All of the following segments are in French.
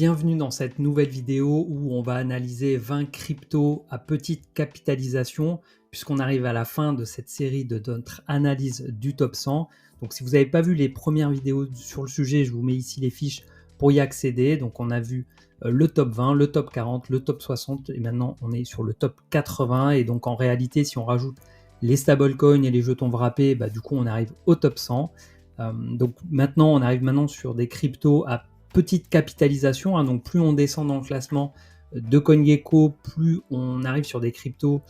Bienvenue dans cette nouvelle vidéo où on va analyser 20 cryptos à petite capitalisation puisqu'on arrive à la fin de cette série de notre analyse du top 100. Donc si vous n'avez pas vu les premières vidéos sur le sujet, je vous mets ici les fiches pour y accéder. Donc on a vu le top 20, le top 40, le top 60 et maintenant on est sur le top 80. Et donc en réalité, si on rajoute les stablecoins et les jetons wrappés, du coup on arrive au top 100. Donc maintenant on arrive sur des cryptos à petite capitalisation, donc plus on descend dans le classement de CoinGecko, plus on arrive sur des cryptos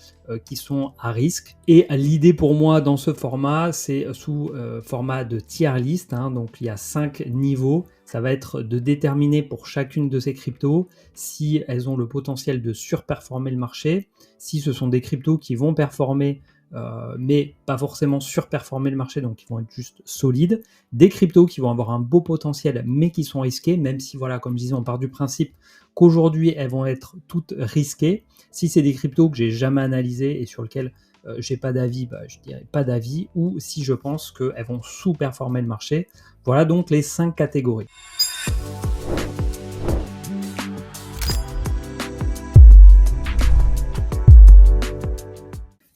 qui sont à risque. Et l'idée pour moi dans ce format, c'est sous format de tier list, donc il y a 5 niveaux. Ça va être de déterminer pour chacune de ces cryptos si elles ont le potentiel de surperformer le marché, si ce sont des cryptos qui vont performer mais pas forcément surperformer le marché, donc qui vont être juste solides, des cryptos qui vont avoir un beau potentiel mais qui sont risqués, même si voilà, comme je disais, on part du principe qu'aujourd'hui elles vont être toutes risquées. Si c'est des cryptos que j'ai jamais analysés et sur lesquels j'ai pas d'avis, je dirais pas d'avis, ou si je pense qu'elles vont sous-performer le marché. Voilà donc les 5 catégories.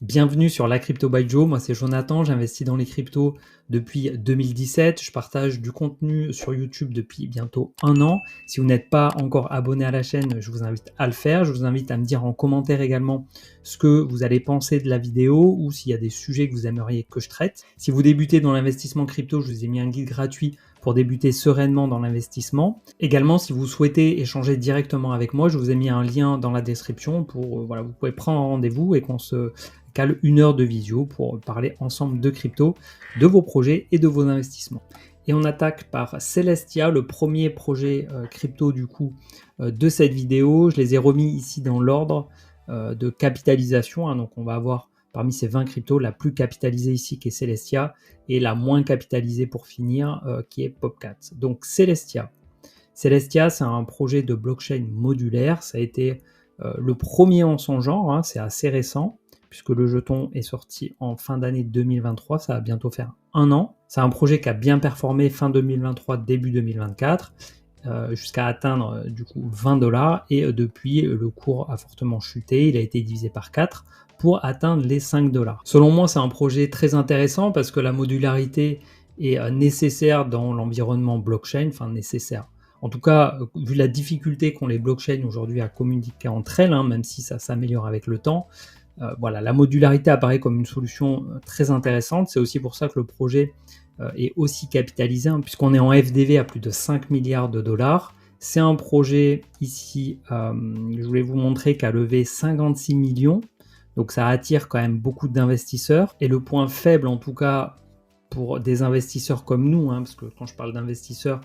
Bienvenue sur La Crypto by Joe, moi c'est Jonathan, j'investis dans les cryptos depuis 2017, je partage du contenu sur YouTube depuis bientôt 1 an. Si vous n'êtes pas encore abonné à la chaîne, je vous invite à le faire, je vous invite à me dire en commentaire également ce que vous allez penser de la vidéo ou s'il y a des sujets que vous aimeriez que je traite. Si vous débutez dans l'investissement crypto, je vous ai mis un guide gratuit pour débuter sereinement dans l'investissement. Également, si vous souhaitez échanger directement avec moi, je vous ai mis un lien dans la description pour, vous pouvez prendre un rendez-vous et qu'on se cale 1 heure de visio pour parler ensemble de crypto, de vos projets et de vos investissements. Et on attaque par Celestia, le premier projet crypto du coup de cette vidéo. Je les ai remis ici dans l'ordre de capitalisation, donc on va avoir parmi ces 20 cryptos, la plus capitalisée ici qui est Celestia et la moins capitalisée pour finir qui est Popcat. Donc Celestia, c'est un projet de blockchain modulaire, ça a été le premier en son genre, c'est assez récent puisque le jeton est sorti en fin d'année 2023, ça va bientôt faire 1 an. C'est un projet qui a bien performé fin 2023, début 2024, jusqu'à atteindre du coup $20 et depuis le cours a fortement chuté, il a été divisé par 4 pour atteindre les $5. Selon moi, c'est un projet très intéressant parce que la modularité est nécessaire dans l'environnement blockchain, nécessaire. En tout cas, vu la difficulté qu'ont les blockchains aujourd'hui à communiquer entre elles, même si ça s'améliore avec le temps, la modularité apparaît comme une solution très intéressante. C'est aussi pour ça que le projet est aussi capitalisé, puisqu'on est en FDV à plus de 5 milliards de dollars. C'est un projet ici, je voulais vous montrer, qui a levé 56 millions. Donc ça attire quand même beaucoup d'investisseurs. Et le point faible, en tout cas, pour des investisseurs comme nous, parce que quand je parle d'investisseurs,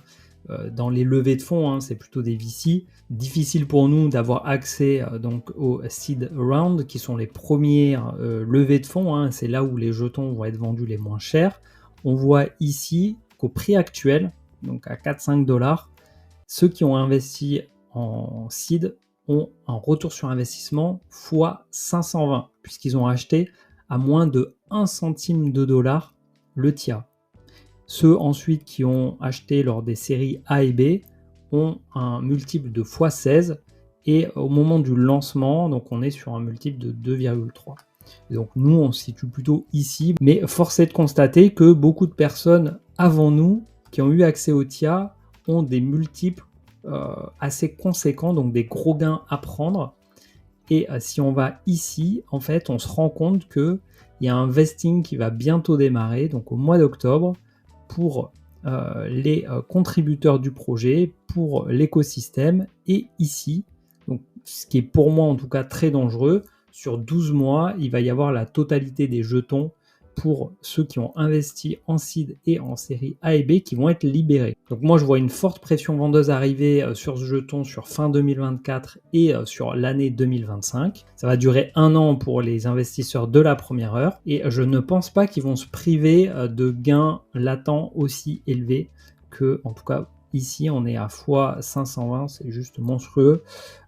dans les levées de fonds, c'est plutôt des VC. Difficile pour nous d'avoir accès donc aux seed round, qui sont les premières levées de fonds. C'est là où les jetons vont être vendus les moins chers. On voit ici qu'au prix actuel, donc à 4-5 dollars, ceux qui ont investi en seed ont un retour sur investissement x 520, puisqu'ils ont acheté à moins de 1 centime de dollar le TIA. Ceux ensuite qui ont acheté lors des séries A et B ont un multiple de x16 et au moment du lancement, donc on est sur un multiple de 2,3. Et donc nous on se situe plutôt ici, mais force est de constater que beaucoup de personnes avant nous qui ont eu accès au TIA ont des multiples assez conséquents, donc des gros gains à prendre. Et si on va ici, en fait on se rend compte qu'il y a un vesting qui va bientôt démarrer, donc au mois d'octobre, pour les contributeurs du projet, pour l'écosystème, et ici, donc, ce qui est pour moi en tout cas très dangereux, sur 12 mois, il va y avoir la totalité des jetons pour ceux qui ont investi en seed et en série A et B qui vont être libérés. Donc moi je vois une forte pression vendeuse arriver sur ce jeton sur fin 2024 et sur l'année 2025. Ça va durer 1 an pour les investisseurs de la première heure et je ne pense pas qu'ils vont se priver de gains latents aussi élevés que, en tout cas, ici on est à x520, c'est juste monstrueux.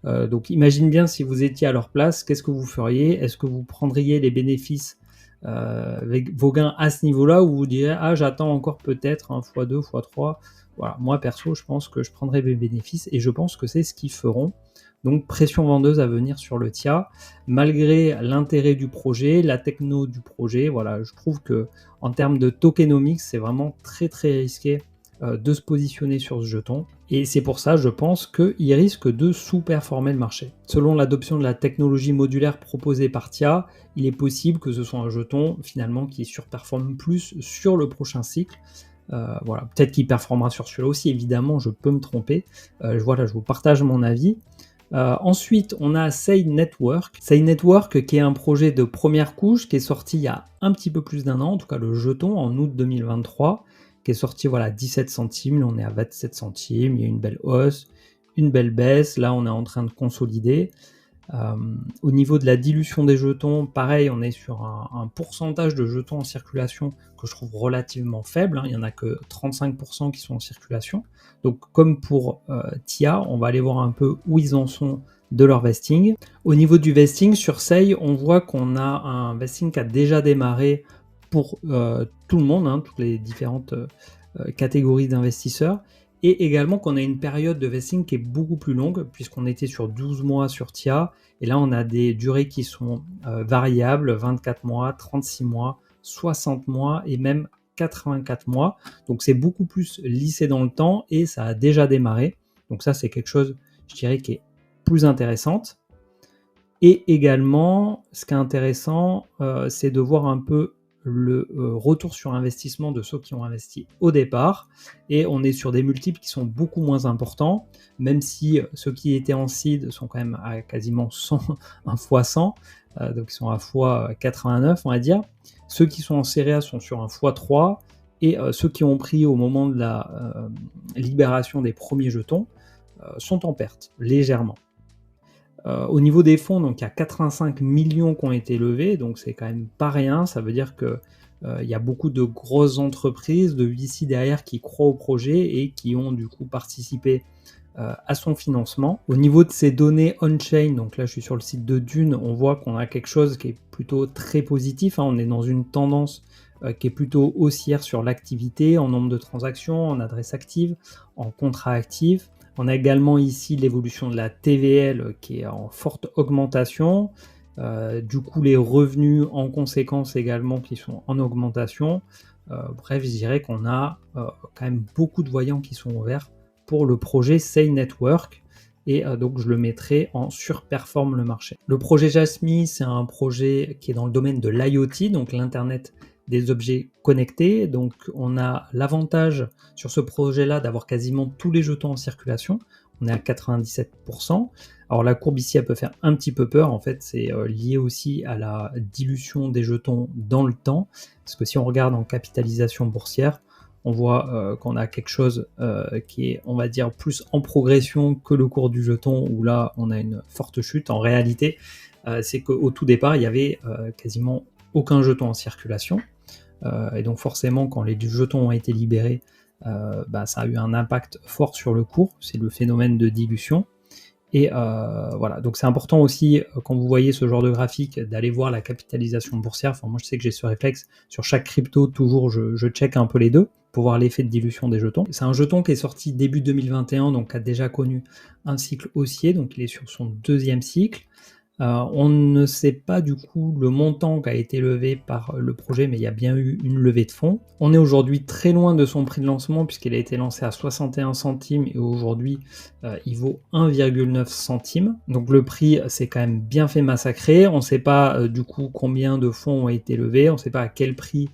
Donc imagine bien si vous étiez à leur place, qu'est-ce que vous feriez? Est-ce que vous prendriez les bénéfices avec vos gains à ce niveau-là, où vous direz j'attends encore peut-être un x2, x3, Voilà, moi perso, je pense que je prendrai mes bénéfices et je pense que c'est ce qu'ils feront. Donc pression vendeuse à venir sur le TIA, malgré l'intérêt du projet, la techno du projet. Voilà, je trouve que en termes de tokenomics, c'est vraiment très très risqué de se positionner sur ce jeton. Et c'est pour ça, je pense qu'il risque de sous-performer le marché. Selon l'adoption de la technologie modulaire proposée par TIA, il est possible que ce soit un jeton finalement qui surperforme plus sur le prochain cycle. Voilà, peut-être qu'il performera sur celui-là aussi, évidemment, je peux me tromper. Voilà, je vous partage mon avis. Ensuite, on a Say Network. Say Network, qui est un projet de première couche, qui est sorti il y a un petit peu plus d'un an, en tout cas le jeton, en août 2023, qui est sorti, voilà, 17 centimes, là on est à 27 centimes, il y a une belle hausse, une belle baisse, là on est en train de consolider. Au niveau de la dilution des jetons, pareil, on est sur un pourcentage de jetons en circulation que je trouve relativement faible, hein. Il n'y en a que 35% qui sont en circulation. Donc comme pour TIA, on va aller voir un peu où ils en sont de leur vesting. Au niveau du vesting, sur Sei, on voit qu'on a un vesting qui a déjà démarré pour tout le monde, hein, toutes les différentes catégories d'investisseurs. Et également qu'on a une période de vesting qui est beaucoup plus longue, puisqu'on était sur 12 mois sur TIA, et là on a des durées qui sont variables, 24 mois, 36 mois, 60 mois et même 84 mois. Donc c'est beaucoup plus lissé dans le temps et ça a déjà démarré. Donc ça c'est quelque chose, je dirais, qui est plus intéressante. Et également, ce qui est intéressant, c'est de voir un peu le retour sur investissement de ceux qui ont investi au départ, et on est sur des multiples qui sont beaucoup moins importants, même si ceux qui étaient en seed sont quand même à quasiment 100, 1 fois 100, donc ils sont à fois 89 on va dire. Ceux qui sont en série A sont sur un fois 3, et ceux qui ont pris au moment de la libération des premiers jetons sont en perte, légèrement. Au niveau des fonds, donc il y a 85 millions qui ont été levés, donc c'est quand même pas rien. Ça veut dire que il y a beaucoup de grosses entreprises, de VC derrière qui croient au projet et qui ont du coup participé à son financement. Au niveau de ces données on-chain, donc là je suis sur le site de Dune, on voit qu'on a quelque chose qui est plutôt très positif, hein. On est dans une tendance qui est plutôt haussière sur l'activité, en nombre de transactions, en adresse active, en contrats actifs. On a également ici l'évolution de la TVL qui est en forte augmentation. Du coup, les revenus en conséquence également qui sont en augmentation. Bref, je dirais qu'on a quand même beaucoup de voyants qui sont ouverts pour le projet Say Network. Et donc, je le mettrai en surperforme le marché. Le projet Jasmy, c'est un projet qui est dans le domaine de l'IoT, donc l'Internet des objets connectés. Donc on a l'avantage sur ce projet-là d'avoir quasiment tous les jetons en circulation. On est à 97%. Alors la courbe ici, elle peut faire un petit peu peur. En fait, c'est lié aussi à la dilution des jetons dans le temps. Parce que si on regarde en capitalisation boursière, on voit qu'on a quelque chose qui est, on va dire, plus en progression que le cours du jeton, où là, on a une forte chute. En réalité, c'est qu'au tout départ, il y avait quasiment aucun jeton en circulation. Et donc forcément, quand les jetons ont été libérés, ça a eu un impact fort sur le cours. C'est le phénomène de dilution. Et voilà, donc c'est important aussi, quand vous voyez ce genre de graphique, d'aller voir la capitalisation boursière. Enfin, moi, je sais que j'ai ce réflexe. Sur chaque crypto, toujours, je check un peu les deux pour voir l'effet de dilution des jetons. C'est un jeton qui est sorti début 2021, donc qui a déjà connu un cycle haussier, donc il est sur son deuxième cycle. On ne sait pas du coup le montant qui a été levé par le projet, mais il y a bien eu une levée de fonds. On est aujourd'hui très loin de son prix de lancement puisqu'il a été lancé à 61 centimes et aujourd'hui il vaut 1,9 centimes. Donc le prix c'est quand même bien fait massacrer. On ne sait pas du coup combien de fonds ont été levés, on ne sait pas à quel prix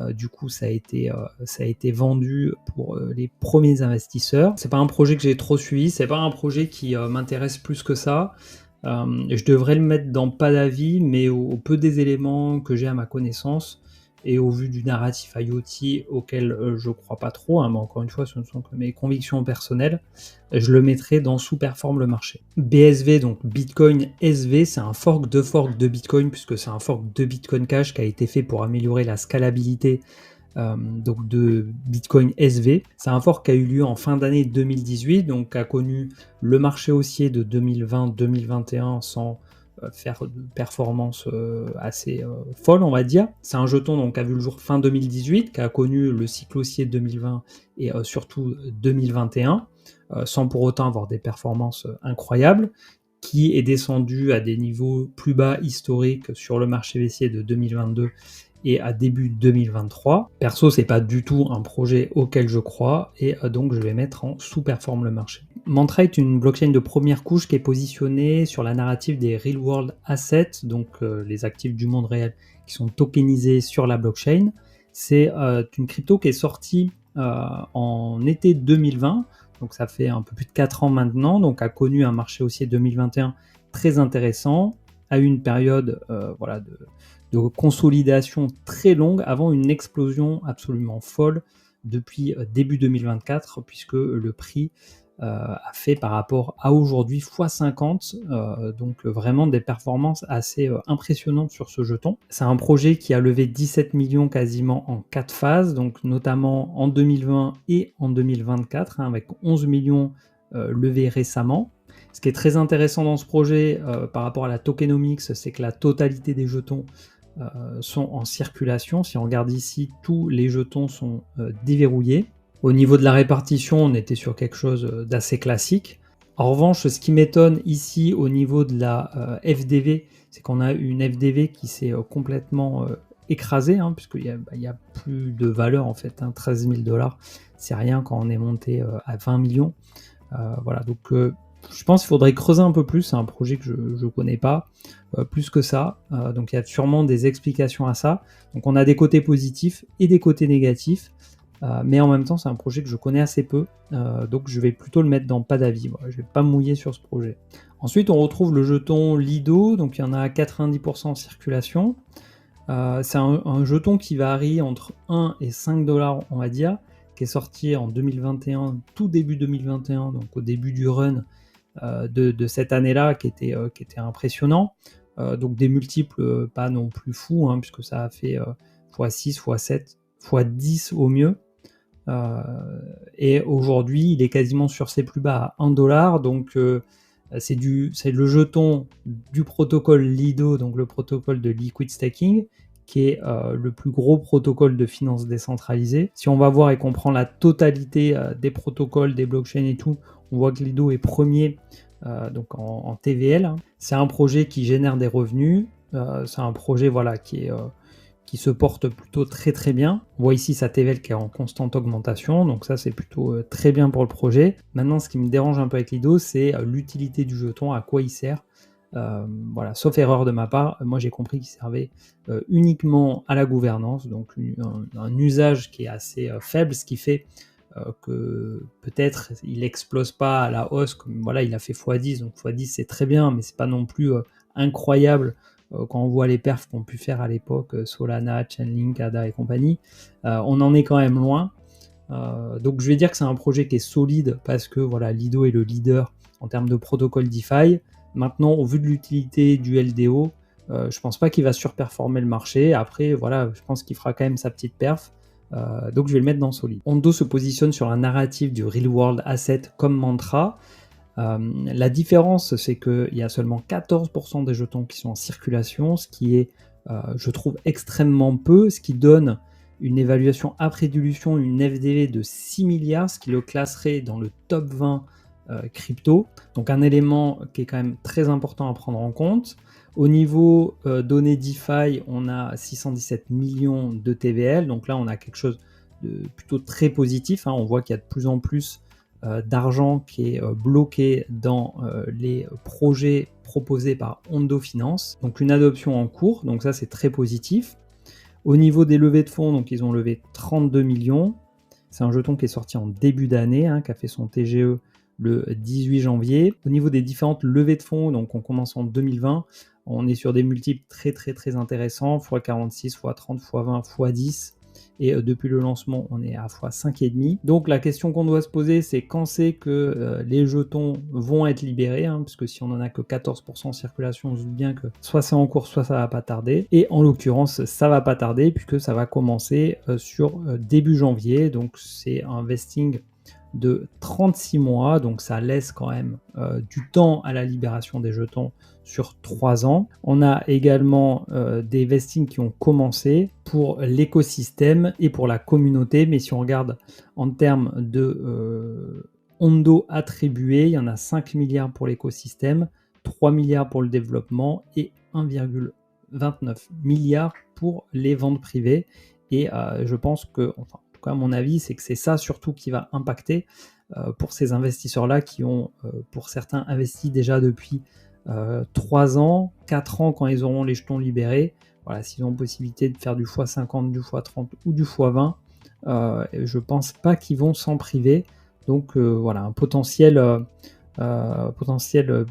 du coup ça a été vendu pour les premiers investisseurs. C'est pas un projet que j'ai trop suivi, c'est pas un projet qui m'intéresse plus que ça. Je devrais le mettre dans pas d'avis, mais au peu des éléments que j'ai à ma connaissance et au vu du narratif IoT auquel je crois pas trop, hein, mais encore une fois ce ne sont que mes convictions personnelles, je le mettrai dans sous-performe le marché. BSV, donc Bitcoin SV, c'est un fork de Bitcoin, puisque c'est un fork de Bitcoin Cash qui a été fait pour améliorer la scalabilité donc de Bitcoin SV. C'est un fork qui a eu lieu en fin d'année 2018, donc qui a connu le marché haussier de 2020-2021 sans faire de performances assez folles, on va dire. C'est un jeton donc, qui a vu le jour fin 2018, qui a connu le cycle haussier de 2020 et surtout 2021, sans pour autant avoir des performances incroyables, qui est descendu à des niveaux plus bas historiques sur le marché baissier de 2022 et à début 2023. Perso, c'est pas du tout un projet auquel je crois et donc je vais mettre en sous-performe le marché. Mantra est une blockchain de première couche qui est positionnée sur la narrative des real world assets, donc les actifs du monde réel qui sont tokenisés sur la blockchain. C'est une crypto qui est sortie en été 2020, donc ça fait un peu plus de 4 ans maintenant, donc a connu un marché haussier 2021 très intéressant, a eu une période voilà, de consolidation très longue avant une explosion absolument folle depuis début 2024, puisque le prix a fait par rapport à aujourd'hui x50, donc vraiment des performances assez impressionnantes sur ce jeton. C'est un projet qui a levé 17 millions quasiment en 4 phases, donc notamment en 2020 et en 2024, avec 11 millions levés récemment. Ce qui est très intéressant dans ce projet par rapport à la tokenomics, c'est que la totalité des jetons sont en circulation. Si on regarde ici, tous les jetons sont déverrouillés. Au niveau de la répartition, on était sur quelque chose d'assez classique. En revanche, ce qui m'étonne ici au niveau de la FDV, c'est qu'on a une FDV qui s'est complètement écrasée, puisqu'il n'y a plus de valeur en fait, 13 000 $, c'est rien quand on est monté à 20 millions. Voilà, donc je pense qu'il faudrait creuser un peu plus, c'est un projet que je ne connais pas plus que ça, donc il y a sûrement des explications à ça. Donc on a des côtés positifs et des côtés négatifs, mais en même temps c'est un projet que je connais assez peu, donc je vais plutôt le mettre dans pas d'avis, voilà, je ne vais pas me mouiller sur ce projet. Ensuite on retrouve le jeton Lido, donc il y en a 90% en circulation. C'est un jeton qui varie entre 1 et 5 $, on va dire, qui est sorti en 2021, tout début 2021, donc au début du run de cette année-là, qui était impressionnant. Donc des multiples pas non plus fous, puisque ça a fait x6, x7, x10 au mieux. Et aujourd'hui, il est quasiment sur ses plus bas à 1 $, donc c'est le jeton du protocole Lido, donc le protocole de liquid staking, qui est le plus gros protocole de finance décentralisée. Si on va voir et qu'on prend la totalité des protocoles, des blockchains et tout, on voit que Lido est premier donc en TVL. C'est un projet qui génère des revenus, c'est un projet voilà, qui se porte plutôt très très bien. On voit ici sa TVL qui est en constante augmentation, donc ça c'est plutôt très bien pour le projet. Maintenant ce qui me dérange un peu avec Lido, c'est l'utilité du jeton, à quoi il sert. Voilà, sauf erreur de ma part, moi j'ai compris qu'il servait uniquement à la gouvernance, donc un usage qui est assez faible, ce qui fait que peut-être il explose pas à la hausse, comme voilà, il a fait x10, donc x10 c'est très bien, mais c'est pas non plus incroyable quand on voit les perfs qu'on pu faire à l'époque, Solana, Chainlink, ADA et compagnie. On en est quand même loin. Donc je vais dire que c'est un projet qui est solide parce que voilà, Lido est le leader en termes de protocole DeFi. Maintenant, au vu de l'utilité du LDO, je pense pas qu'il va surperformer le marché. Après, voilà, je pense qu'il fera quand même sa petite perf. Donc je vais le mettre dans solide. Ondo se positionne sur un narratif du real world asset comme mantra. La différence, c'est qu'il y a seulement 14% des jetons qui sont en circulation, ce qui est, je trouve, extrêmement peu, ce qui donne une évaluation après dilution, une FDV de 6 milliards, ce qui le classerait dans le top 20 crypto. Donc un élément qui est quand même très important à prendre en compte. Au niveau données DeFi, on a 617 millions de TVL, donc là on a quelque chose de plutôt très positif, on voit qu'il y a de plus en plus d'argent qui est bloqué dans les projets proposés par Ondo Finance, donc une adoption en cours, donc ça c'est très positif. Au niveau des levées de fonds, donc ils ont levé 32 millions, c'est un jeton qui est sorti en début d'année, qui a fait son TGE le 18 janvier. Au niveau des différentes levées de fonds, donc on commence en 2020, on est sur des multiples très très très intéressants, x46, x30, x20, x10, et depuis le lancement, on est à x5,5. Donc la question qu'on doit se poser, c'est quand c'est que les jetons vont être libérés, puisque si on n'en a que 14% en circulation, on se doute bien que soit c'est en cours, soit ça va pas tarder. Et en l'occurrence, ça va pas tarder, puisque ça va commencer sur début janvier, donc c'est un vesting de 36 mois, donc ça laisse quand même du temps à la libération des jetons sur 3 ans. On a également des vestings qui ont commencé pour l'écosystème et pour la communauté, mais si on regarde en termes de Hondo attribués, il y en a 5 milliards pour l'écosystème, 3 milliards pour le développement et 1,29 milliard pour les ventes privées. Et je pense que, enfin, en tout cas, à mon avis, c'est que c'est ça surtout qui va impacter pour ces investisseurs-là qui ont, pour certains, investi déjà depuis 3 ans, 4 ans quand ils auront les jetons libérés. Voilà, s'ils ont possibilité de faire du x50, du x30 ou du x20, je pense pas qu'ils vont s'en priver. Donc voilà, un potentiel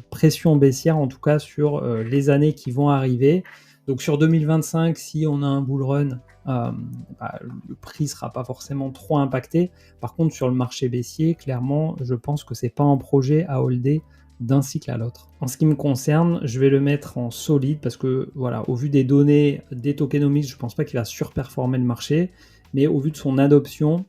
pression baissière en tout cas sur les années qui vont arriver. Donc sur 2025, si on a un bull run, le prix ne sera pas forcément trop impacté. Par contre, sur le marché baissier, clairement, je pense que c'est pas un projet à holder d'un cycle à l'autre. En ce qui me concerne, je vais le mettre en solide parce que voilà, au vu des données des tokenomics, je pense pas qu'il va surperformer le marché, mais au vu de son adoption,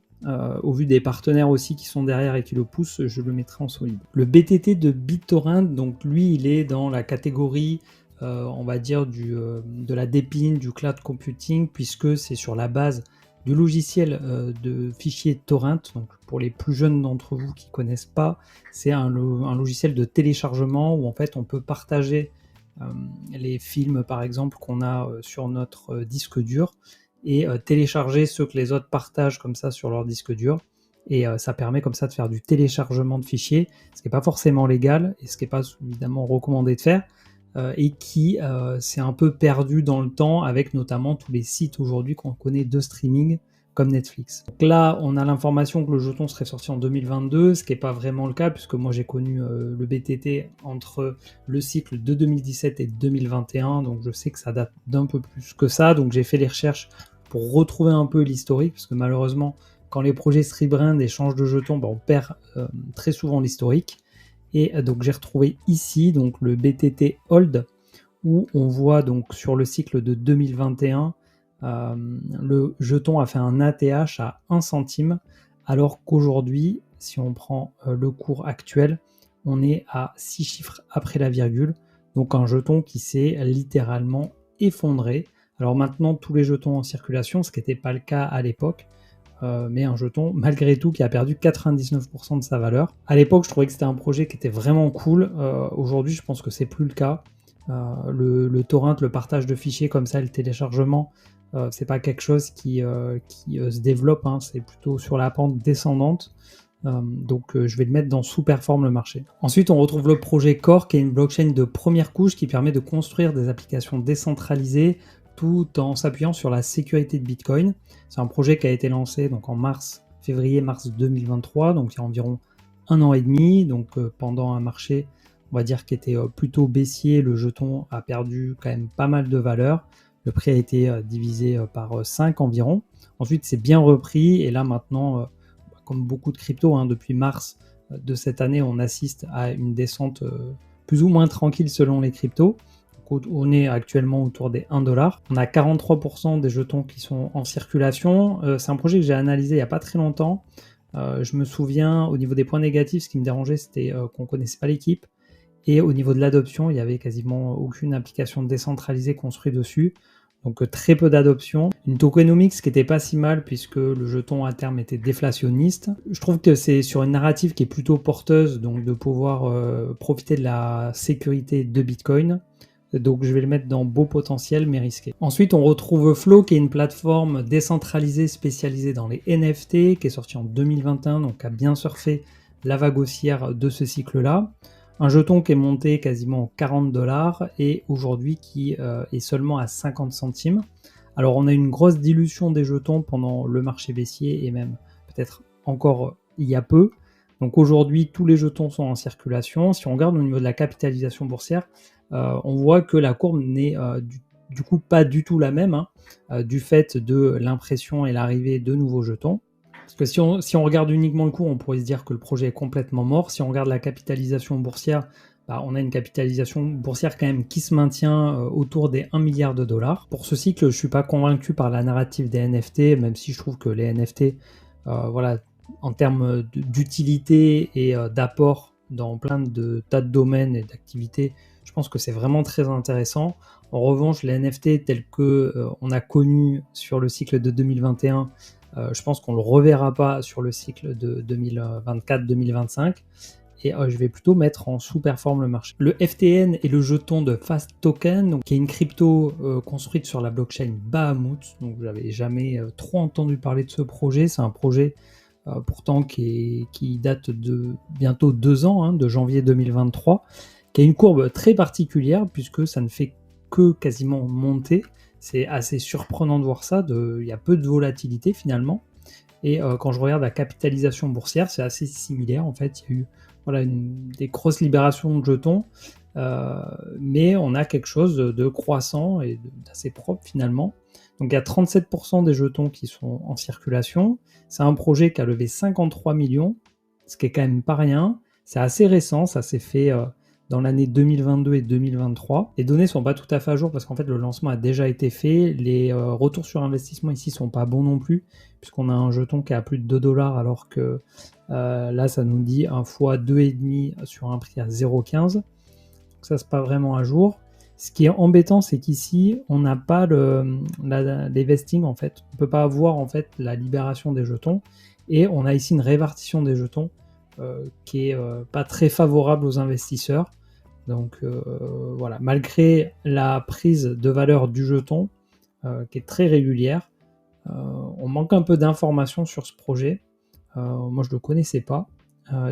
au vu des partenaires aussi qui sont derrière et qui le poussent, je le mettrai en solide. Le BTT de BitTorrent, donc lui, il est dans la catégorie, on va dire, de la DePIN, du cloud computing, puisque c'est sur la base du logiciel de fichiers torrent. Donc pour les plus jeunes d'entre vous qui ne connaissent pas, c'est un logiciel de téléchargement où en fait on peut partager les films par exemple qu'on a sur notre disque dur et télécharger ceux que les autres partagent comme ça sur leur disque dur. Et ça permet comme ça de faire du téléchargement de fichiers, ce qui n'est pas forcément légal et ce qui n'est pas évidemment recommandé de faire, et qui s'est un peu perdu dans le temps avec notamment tous les sites aujourd'hui qu'on connaît de streaming comme Netflix. Donc là, on a l'information que le jeton serait sorti en 2022, ce qui n'est pas vraiment le cas puisque moi j'ai connu le BTT entre le cycle de 2017 et 2021, donc je sais que ça date d'un peu plus que ça, donc j'ai fait les recherches pour retrouver un peu l'historique, parce que malheureusement, quand les projets se rebrandent et changent de jetons, on perd très souvent l'historique. Et donc j'ai retrouvé ici donc le BTT Hold, où on voit donc sur le cycle de 2021, le jeton a fait un ATH à 1 centime, alors qu'aujourd'hui, si on prend le cours actuel, on est à 6 chiffres après la virgule, donc un jeton qui s'est littéralement effondré. Alors maintenant, tous les jetons en circulation, ce qui n'était pas le cas à l'époque, mais un jeton malgré tout qui a perdu 99% de sa valeur. À l'époque, je trouvais que c'était un projet qui était vraiment cool. Aujourd'hui, je pense que c'est plus le cas. Le torrent, le partage de fichiers comme ça, le téléchargement, c'est pas quelque chose qui se développe, hein, c'est plutôt sur la pente descendante. Donc je vais le mettre dans sous-performe le marché. Ensuite, on retrouve le projet Core, qui est une blockchain de première couche qui permet de construire des applications décentralisées tout en s'appuyant sur la sécurité de Bitcoin. C'est un projet qui a été lancé donc en février-mars 2023, donc il y a environ 1 an et demi. Donc pendant un marché, on va dire, qui était plutôt baissier, le jeton a perdu quand même pas mal de valeur. Le prix a été divisé par 5 environ. Ensuite, c'est bien repris et là maintenant, comme beaucoup de cryptos, hein, depuis mars de cette année, on assiste à une descente plus ou moins tranquille selon les cryptos. On est actuellement autour des 1$. On a 43% des jetons qui sont en circulation. C'est un projet que j'ai analysé il n'y a pas très longtemps. Je me souviens, au niveau des points négatifs, ce qui me dérangeait, c'était qu'on ne connaissait pas l'équipe. Et au niveau de l'adoption, il n'y avait quasiment aucune application décentralisée construite dessus. Donc très peu d'adoption. Une tokenomics qui n'était pas si mal puisque le jeton à terme était déflationniste. Je trouve que c'est sur une narrative qui est plutôt porteuse, donc de pouvoir profiter de la sécurité de Bitcoin. Donc je vais le mettre dans beau potentiel mais risqué. Ensuite on retrouve Flow, qui est une plateforme décentralisée spécialisée dans les NFT, qui est sortie en 2021, donc qui a bien surfé la vague haussière de ce cycle-là. Un jeton qui est monté quasiment 40$ et aujourd'hui qui est seulement à 50 centimes. Alors on a une grosse dilution des jetons pendant le marché baissier et même peut-être encore il y a peu. Donc aujourd'hui tous les jetons sont en circulation. Si on regarde au niveau de la capitalisation boursière, on voit que la courbe n'est du coup pas du tout la même, hein, du fait de l'impression et l'arrivée de nouveaux jetons. Parce que si on regarde uniquement le cours, on pourrait se dire que le projet est complètement mort. Si on regarde la capitalisation boursière, on a une capitalisation boursière quand même qui se maintient autour des 1 milliard de dollars. Pour ce cycle, je ne suis pas convaincu par la narrative des NFT, même si je trouve que les NFT, voilà, en termes d'utilité et d'apport dans plein de tas de domaines et d'activités, je pense que c'est vraiment très intéressant. En revanche, les NFT tels que on a connu sur le cycle de 2021, je pense qu'on ne le reverra pas sur le cycle de 2024-2025. Et je vais plutôt mettre en sous-performe le marché. Le FTN est le jeton de Fast Token, donc, qui est une crypto construite sur la blockchain Bahamut. Donc je n'avais jamais trop entendu parler de ce projet. C'est un projet pourtant qui date de bientôt 2 ans, hein, de janvier 2023, qui a une courbe très particulière puisque ça ne fait que quasiment monter. C'est assez surprenant de voir ça, il y a peu de volatilité finalement. Et quand je regarde la capitalisation boursière, c'est assez similaire en fait. Il y a eu des grosses libérations de jetons, mais on a quelque chose de croissant et d'assez propre finalement. Donc il y a 37% des jetons qui sont en circulation. C'est un projet qui a levé 53 millions, ce qui est quand même pas rien. C'est assez récent, ça s'est fait dans l'année 2022 et 2023. Les données sont pas tout à fait à jour parce qu'en fait le lancement a déjà été fait. Les retours sur investissement ici sont pas bons non plus, puisqu'on a un jeton qui est à plus de $2 alors que là ça nous dit un fois 2,5 sur un prix à 0,15. Donc ça c'est pas vraiment à jour. Ce qui est embêtant, c'est qu'ici on n'a pas les vestings en fait. On peut pas avoir en fait la libération des jetons, et on a ici une répartition des jetons qui est pas très favorable aux investisseurs. Donc voilà, malgré la prise de valeur du jeton qui est très régulière, on manque un peu d'informations sur ce projet. Moi je le connaissais pas.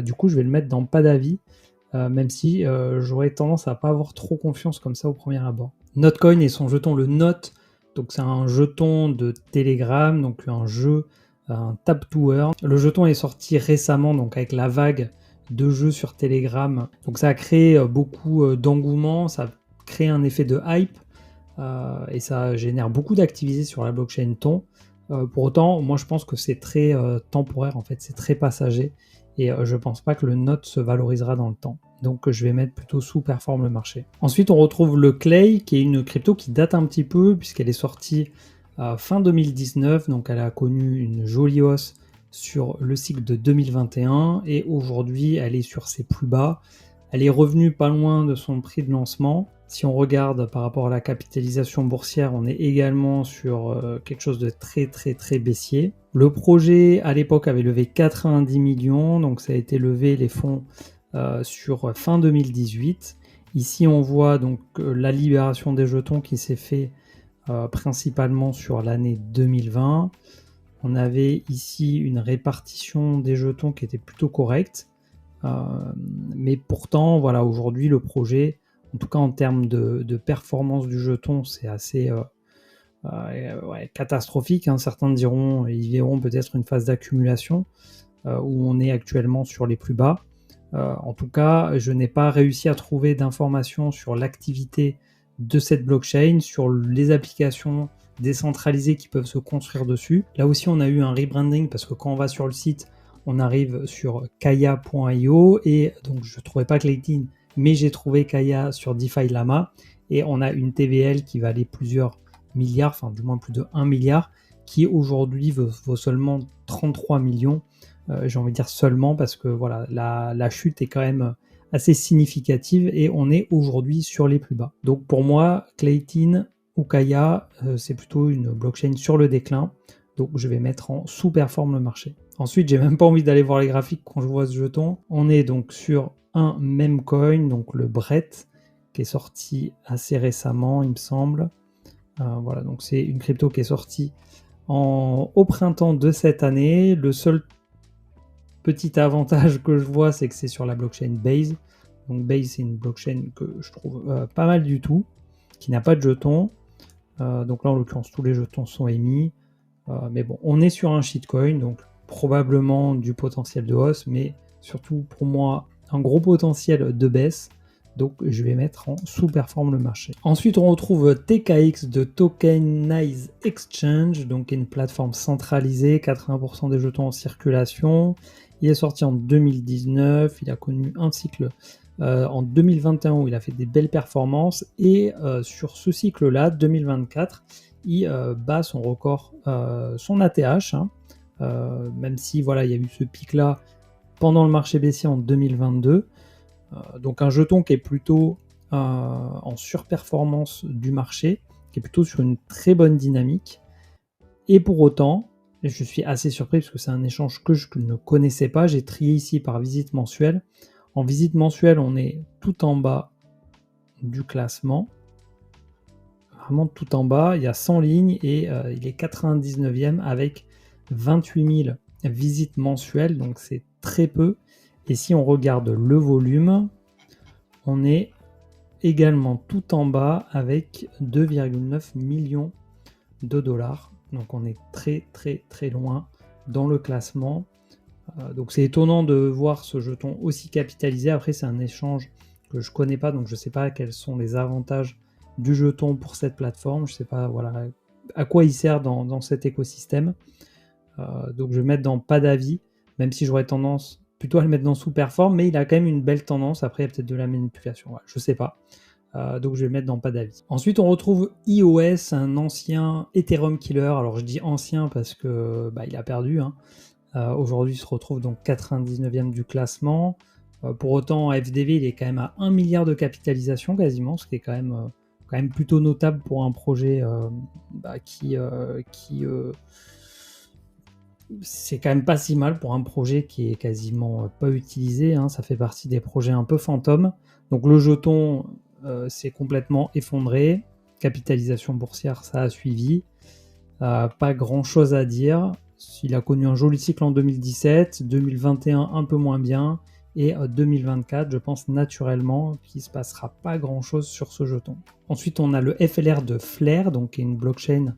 Du coup je vais le mettre dans pas d'avis, même si j'aurais tendance à pas avoir trop confiance comme ça au premier abord. Notcoin et son jeton le Note, donc c'est un jeton de Telegram, donc un jeu, un tap to earn. Le jeton est sorti récemment, donc avec la vague de jeux sur Telegram. Donc ça a créé beaucoup d'engouement, ça a créé un effet de hype, et ça génère beaucoup d'activités sur la blockchain Ton. Pour autant, moi je pense que c'est très temporaire en fait, c'est très passager, et je pense pas que le Note se valorisera dans le temps. Donc je vais mettre plutôt sous-performe le marché. Ensuite on retrouve le Clay, qui est une crypto qui date un petit peu puisqu'elle est sortie fin 2019, donc elle a connu une jolie hausse sur le cycle de 2021 et aujourd'hui elle est sur ses plus bas. Elle est revenue pas loin de son prix de lancement. Si on regarde par rapport à la capitalisation boursière, on est également sur quelque chose de très très très baissier. Le projet à l'époque avait levé 90 millions, donc ça a été levé les fonds sur fin 2018. Ici on voit donc la libération des jetons qui s'est fait principalement sur l'année 2020. On avait ici une répartition des jetons qui était plutôt correcte. Mais pourtant, voilà, aujourd'hui, le projet, en tout cas en termes de performance du jeton, c'est assez catastrophique. Hein. Certains diront, ils verront peut-être une phase d'accumulation où on est actuellement sur les plus bas. En tout cas, je n'ai pas réussi à trouver d'informations sur l'activité de cette blockchain, sur les applications décentralisées qui peuvent se construire dessus. Là aussi, on a eu un rebranding parce que quand on va sur le site, on arrive sur Kaya.io et donc je ne trouvais pas Clayton, mais j'ai trouvé Kaya sur DeFi Lama et on a une TVL qui valait plusieurs milliards, enfin du moins plus de 1 milliard, qui aujourd'hui vaut seulement 33 millions. J'ai envie de dire seulement parce que voilà, la chute est quand même assez significative et on est aujourd'hui sur les plus bas. Donc pour moi, Clayton ou Kaya, c'est plutôt une blockchain sur le déclin. Donc je vais mettre en sous-performe le marché. Ensuite, j'ai même pas envie d'aller voir les graphiques quand je vois ce jeton. On est donc sur un meme coin, donc le Brett, qui est sorti assez récemment, il me semble. Voilà, donc c'est une crypto qui est sortie au printemps de cette année. Le seul petit avantage que je vois, c'est que c'est sur la blockchain Base. Donc Base, c'est une blockchain que je trouve pas mal du tout, qui n'a pas de jetons. Donc là, en l'occurrence, tous les jetons sont émis. Mais bon, on est sur un shitcoin, donc probablement du potentiel de hausse, mais surtout pour moi, un gros potentiel de baisse. Donc je vais mettre en sous-performe le marché. Ensuite, on retrouve TKX de Tokenize Exchange, donc une plateforme centralisée, 80% des jetons en circulation. Il est sorti en 2019, il a connu un cycle en 2021 où il a fait des belles performances et sur ce cycle-là, 2024, il bat son record, son ATH, hein, même si voilà, il y a eu ce pic-là pendant le marché baissier en 2022. Donc un jeton qui est plutôt en surperformance du marché, qui est plutôt sur une très bonne dynamique. Et pour autant, je suis assez surpris parce que c'est un échange que je ne connaissais pas. J'ai trié ici par visite mensuelle. En visite mensuelle, on est tout en bas du classement. Vraiment tout en bas, il y a 100 lignes et il est 99e avec 28 000 visites mensuelles, donc c'est très peu. Et si on regarde le volume, on est également tout en bas avec 2,9 millions de dollars. Donc on est très très très loin dans le classement. Donc c'est étonnant de voir ce jeton aussi capitalisé. Après c'est un échange que je connais pas, donc je sais pas quels sont les avantages du jeton pour cette plateforme. Je sais pas voilà à quoi il sert dans cet écosystème. Donc je vais mettre dans pas d'avis, même si j'aurais tendance plutôt à le mettre dans sous-perform, mais il a quand même une belle tendance. Après il y a peut-être de la manipulation, voilà, je sais pas. Donc je vais le mettre dans pas d'avis. Ensuite on retrouve iOS, un ancien Ethereum killer. Alors je dis ancien parce que il a perdu, hein. Aujourd'hui il se retrouve donc 99e du classement. Pour autant FDV il est quand même à 1 milliard de capitalisation quasiment, ce qui est quand même plutôt notable pour un projet qui c'est quand même pas si mal pour un projet qui est quasiment pas utilisé, hein. Ça fait partie des projets un peu fantômes. Donc le jeton s'est complètement effondré. Capitalisation boursière, ça a suivi. Pas grand chose à dire. Il a connu un joli cycle en 2017, 2021 un peu moins bien, et 2024, je pense naturellement qu'il ne se passera pas grand chose sur ce jeton. Ensuite, on a le FLR de Flare, donc qui est une blockchain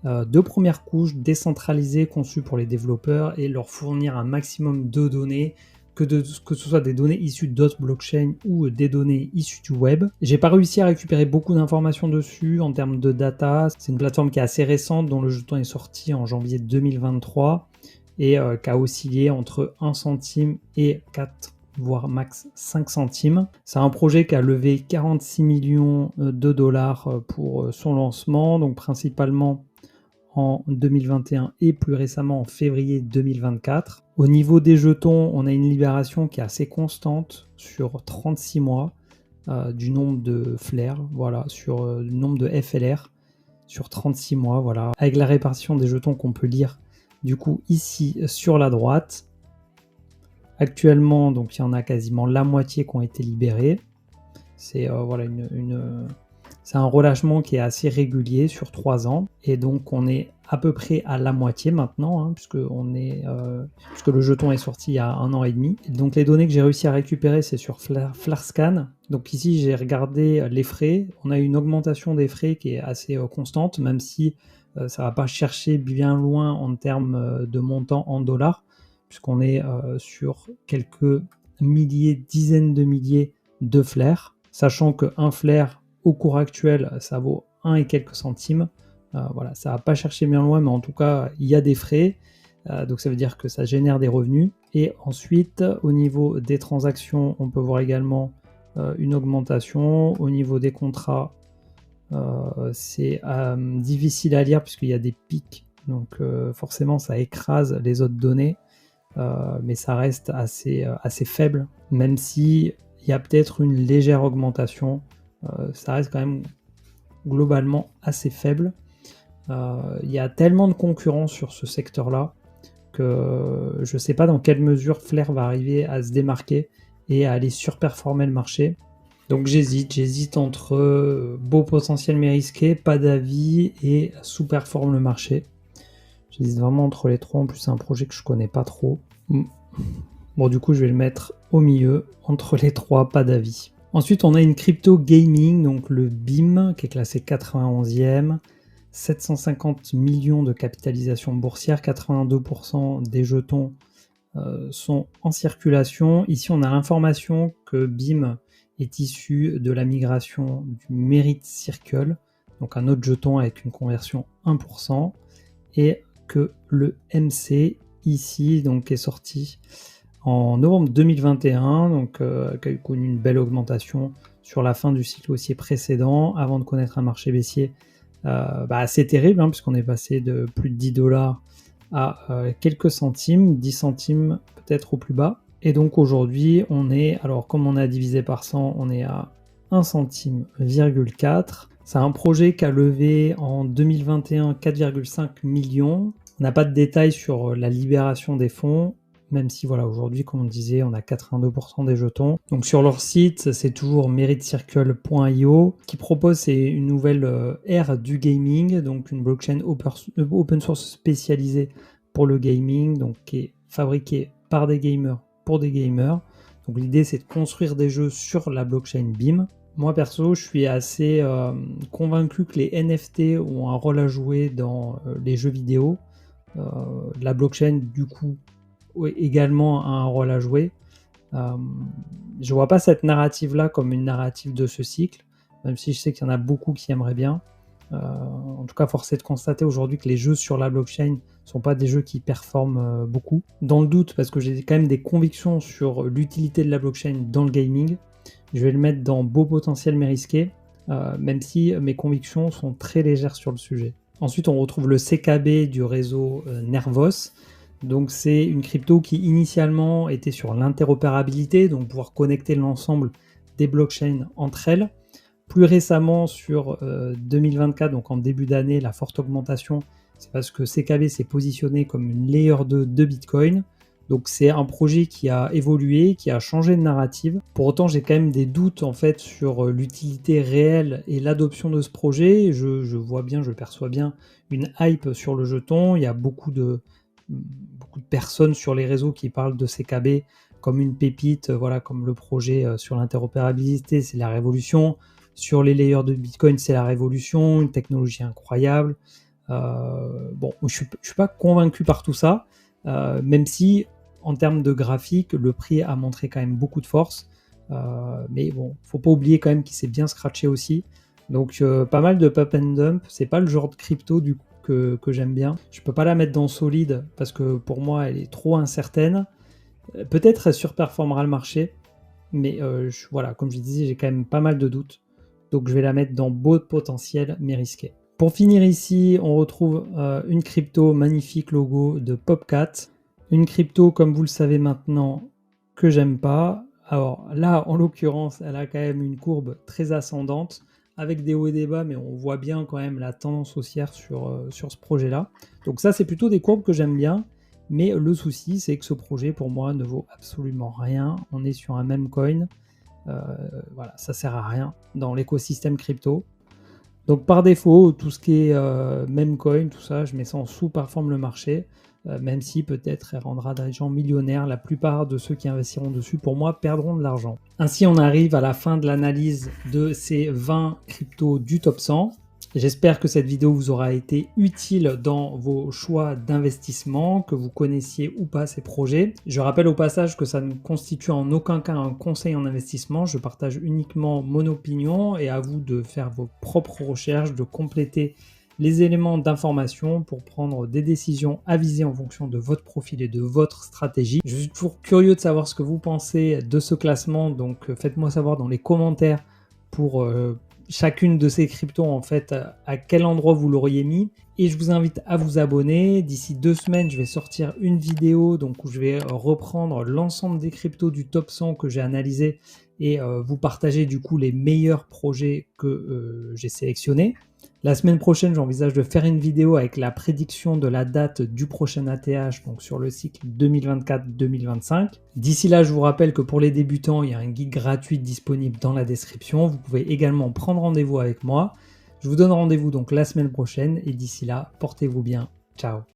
de première couche décentralisée conçue pour les développeurs et leur fournir un maximum de données, que ce soit des données issues d'autres blockchains ou des données issues du web. J'ai pas réussi à récupérer beaucoup d'informations dessus en termes de data. C'est une plateforme qui est assez récente, dont le jeton est sorti en janvier 2023 et qui a oscillé entre 1 centime et 4 voire max 5 centimes. C'est un projet qui a levé 46 millions de dollars pour son lancement, donc principalement en 2021 et plus récemment en février 2024. Au niveau des jetons, on a une libération qui est assez constante sur 36 mois du nombre de flares, voilà, sur le nombre de FLR sur 36 mois, voilà, avec la répartition des jetons qu'on peut lire du coup ici sur la droite. Actuellement, donc il y en a quasiment la moitié qui ont été libérés. C'est voilà c'est un relâchement qui est assez régulier sur 3 ans, et donc on est à peu près à la moitié maintenant, hein, puisque le jeton est sorti il y a 1 an et demi. Et donc les données que j'ai réussi à récupérer, c'est sur Flarscan. Donc ici j'ai regardé les frais, on a une augmentation des frais qui est assez constante, même si ça va pas chercher bien loin en termes de montant en dollars, puisqu'on est sur quelques milliers, dizaines de milliers de flares, sachant qu'un flare au cours actuel, ça vaut 1 et quelques centimes. Voilà, ça va pas chercher bien loin, mais en tout cas, il y a des frais. Donc ça veut dire que ça génère des revenus. Et ensuite, au niveau des transactions, on peut voir également une augmentation. Au niveau des contrats, c'est difficile à lire puisqu'il y a des pics. Donc forcément, ça écrase les autres données. Mais ça reste assez faible, même si il y a peut-être une légère augmentation. Ça reste quand même globalement assez faible. Il y a tellement de concurrence sur ce secteur-là que je ne sais pas dans quelle mesure Flare va arriver à se démarquer et à aller surperformer le marché. Donc j'hésite entre beau potentiel mais risqué, pas d'avis et sous-performe le marché. J'hésite vraiment entre les trois. En plus, c'est un projet que je connais pas trop. Bon, du coup, je vais le mettre au milieu, entre les trois, pas d'avis. Ensuite, on a une crypto gaming, donc le BIM, qui est classé 91e. 750 millions de capitalisation boursière, 82% des jetons sont en circulation. Ici, on a l'information que BIM est issu de la migration du Merit Circle, donc un autre jeton avec une conversion 1%, et que le MC ici donc est sorti en novembre 2021, donc qui a connu une belle augmentation sur la fin du cycle haussier précédent, avant de connaître un marché baissier assez terrible, hein, puisqu'on est passé de plus de $10 à quelques centimes, 10 centimes peut-être au plus bas. Et donc aujourd'hui, on est, alors comme on a divisé par 100, on est à 1 centime,4. C'est un projet qui a levé en 2021 4,5 millions. On n'a pas de détails sur la libération des fonds, même si voilà, aujourd'hui, comme on disait, on a 82% des jetons. Donc sur leur site, c'est toujours meritcircle.io. Ce qu'ils proposent, c'est une nouvelle ère du gaming, donc une blockchain open source spécialisée pour le gaming, donc qui est fabriquée par des gamers pour des gamers. Donc l'idée, c'est de construire des jeux sur la blockchain BIM. Moi perso, je suis assez convaincu que les NFT ont un rôle à jouer dans les jeux vidéo. La blockchain, du coup, également a un rôle à jouer. Je vois pas cette narrative-là comme une narrative de ce cycle, même si je sais qu'il y en a beaucoup qui aimeraient bien. En tout cas, force est de constater aujourd'hui que les jeux sur la blockchain sont pas des jeux qui performent beaucoup. Dans le doute, parce que j'ai quand même des convictions sur l'utilité de la blockchain dans le gaming, je vais le mettre dans beau potentiel mais risqué, même si mes convictions sont très légères sur le sujet. Ensuite, on retrouve le CKB du réseau Nervos. Donc c'est une crypto qui initialement était sur l'interopérabilité, donc pouvoir connecter l'ensemble des blockchains entre elles. Plus récemment, sur 2024, donc en début d'année, la forte augmentation, c'est parce que CKB s'est positionné comme une layer 2 de Bitcoin. Donc c'est un projet qui a évolué, qui a changé de narrative. Pour autant, j'ai quand même des doutes en fait sur l'utilité réelle et l'adoption de ce projet. Je vois bien, je perçois bien une hype sur le jeton. Il y a beaucoup de personnes sur les réseaux qui parlent de CKB comme une pépite, voilà, comme le projet sur l'interopérabilité, c'est la révolution. Sur les layers de Bitcoin, c'est la révolution, une technologie incroyable. Bon, je suis pas convaincu par tout ça, même si en termes de graphique, le prix a montré quand même beaucoup de force. Mais bon, faut pas oublier quand même qu'il s'est bien scratché aussi. Donc pas mal de pump and dump. C'est pas le genre de crypto du coup que j'aime bien. Je peux pas la mettre dans solide parce que pour moi elle est trop incertaine. Peut-être elle surperformera le marché, mais voilà, comme je disais, j'ai quand même pas mal de doutes. Donc je vais la mettre dans beau potentiel mais risqué. Pour finir ici, on retrouve une crypto, magnifique logo de Popcat. Une crypto, comme vous le savez maintenant, que j'aime pas. Alors là, en l'occurrence, elle a quand même une courbe très ascendante, avec des hauts et des bas, mais on voit bien quand même la tendance haussière sur ce projet-là. Donc ça, c'est plutôt des courbes que j'aime bien, mais le souci, c'est que ce projet, pour moi, ne vaut absolument rien. On est sur un meme coin. Voilà, ça sert à rien dans l'écosystème crypto. Donc par défaut, tout ce qui est meme coin, tout ça, je mets ça en sous-performe le marché, même si peut-être elle rendra des gens millionnaires. La plupart de ceux qui investiront dessus, pour moi, perdront de l'argent. Ainsi, on arrive à la fin de l'analyse de ces 20 cryptos du top 100. J'espère que cette vidéo vous aura été utile dans vos choix d'investissement, que vous connaissiez ou pas ces projets. Je rappelle au passage que ça ne constitue en aucun cas un conseil en investissement. Je partage uniquement mon opinion et à vous de faire vos propres recherches, de compléter les éléments d'information pour prendre des décisions avisées en fonction de votre profil et de votre stratégie. Je suis toujours curieux de savoir ce que vous pensez de ce classement, donc faites-moi savoir dans les commentaires pour chacune de ces cryptos, en fait, à quel endroit vous l'auriez mis. Et je vous invite à vous abonner. D'ici 2 semaines, je vais sortir une vidéo donc, où je vais reprendre l'ensemble des cryptos du top 100 que j'ai analysé et vous partager du coup les meilleurs projets que j'ai sélectionnés. La semaine prochaine, j'envisage de faire une vidéo avec la prédiction de la date du prochain ATH, donc sur le cycle 2024-2025. D'ici là, je vous rappelle que pour les débutants, il y a un guide gratuit disponible dans la description. Vous pouvez également prendre rendez-vous avec moi. Je vous donne rendez-vous donc la semaine prochaine et d'ici là, portez-vous bien. Ciao.